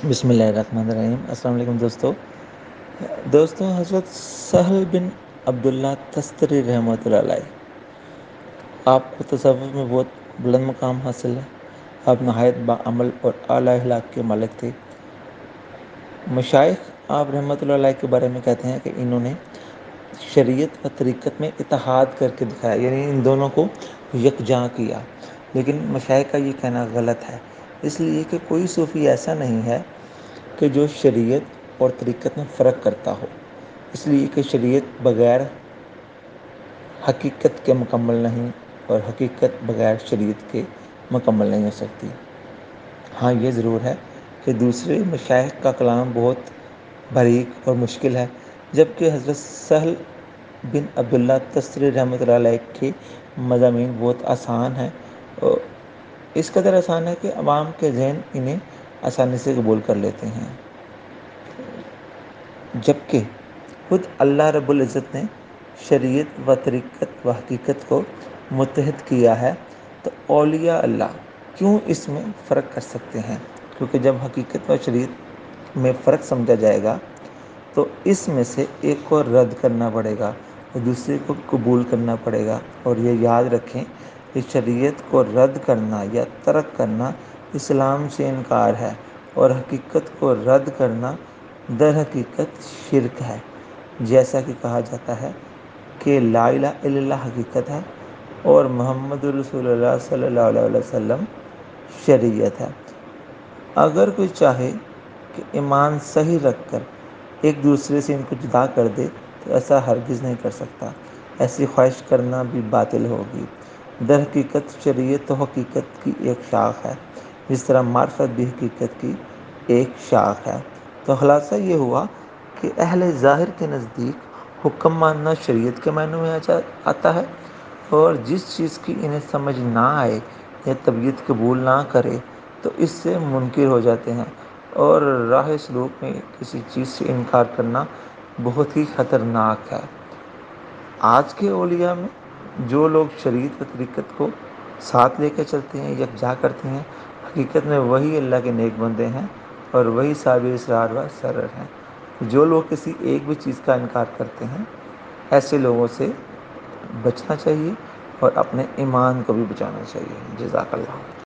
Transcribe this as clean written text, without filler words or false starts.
بسم اللہ الرحمن الرحیم۔ السلام علیکم دوستوں حضرت سہل بن عبداللہ تستری رحمۃ اللہ علیہ، آپ کو تصوف میں بہت بلند مقام حاصل ہے۔ آپ نہایت باعمل اور اعلیٰ اخلاق کے مالک تھے۔ مشائخ آپ رحمۃ اللہ علیہ کے بارے میں کہتے ہیں کہ انہوں نے شریعت و طریقت میں اتحاد کر کے دکھایا، یعنی ان دونوں کو یکجاں کیا۔ لیکن مشائخ کا یہ کہنا غلط ہے، اس لیے کہ کوئی صوفی ایسا نہیں ہے کہ جو شریعت اور طریقت میں فرق کرتا ہو، اس لیے کہ شریعت بغیر حقیقت کے مکمل نہیں اور حقیقت بغیر شریعت کے مکمل نہیں ہو سکتی۔ ہاں یہ ضرور ہے کہ دوسرے مشائخ کا کلام بہت باریک اور مشکل ہے، جبکہ حضرت سہل بن عبداللہ تستری رحمۃ اللہ علیہ کے مضامین بہت آسان ہیں، اور اس قدر آسان ہے کہ عوام کے ذہن انہیں آسانی سے قبول کر لیتے ہیں۔ جبکہ خود اللہ رب العزت نے شریعت و طریقت و حقیقت کو متحد کیا ہے، تو اولیاء اللہ کیوں اس میں فرق کر سکتے ہیں؟ کیونکہ جب حقیقت و شریعت میں فرق سمجھا جائے گا تو اس میں سے ایک کو رد کرنا پڑے گا اور دوسرے کو قبول کرنا پڑے گا۔ اور یہ یاد رکھیں کہ شریعت کو رد کرنا یا ترک کرنا اسلام سے انکار ہے، اور حقیقت کو رد کرنا در حقیقت شرک ہے۔ جیسا کہ کہا جاتا ہے کہ لا الہ الا اللہ حقیقت ہے اور محمد رسول اللہ صلی اللہ علیہ وسلم شریعت ہے۔ اگر کوئی چاہے کہ ایمان صحیح رکھ کر ایک دوسرے سے ان کو جدا کر دے تو ایسا ہرگز نہیں کر سکتا، ایسی خواہش کرنا بھی باطل ہوگی۔ در حقیقت شریعت تو حقیقت کی ایک شاخ ہے، جس طرح معرفت بھی حقیقت کی ایک شاخ ہے۔ تو خلاصہ یہ ہوا کہ اہل ظاہر کے نزدیک حکم ماننا شریعت کے معنوں میں آتا ہے، اور جس چیز کی انہیں سمجھ نہ آئے یا طبیعت قبول نہ کرے تو اس سے منکر ہو جاتے ہیں، اور راہ سلوک میں کسی چیز سے انکار کرنا بہت ہی خطرناک ہے۔ آج کے اولیاء میں جو لوگ شریعت و طریقت کو ساتھ لے کے چلتے ہیں، یکجا کرتے ہیں، حقیقت میں وہی اللہ کے نیک بندے ہیں اور وہی صاحب اسرار و سرر ہیں۔ جو لوگ کسی ایک بھی چیز کا انکار کرتے ہیں، ایسے لوگوں سے بچنا چاہیے اور اپنے ایمان کو بھی بچانا چاہیے۔ جزاک اللہ۔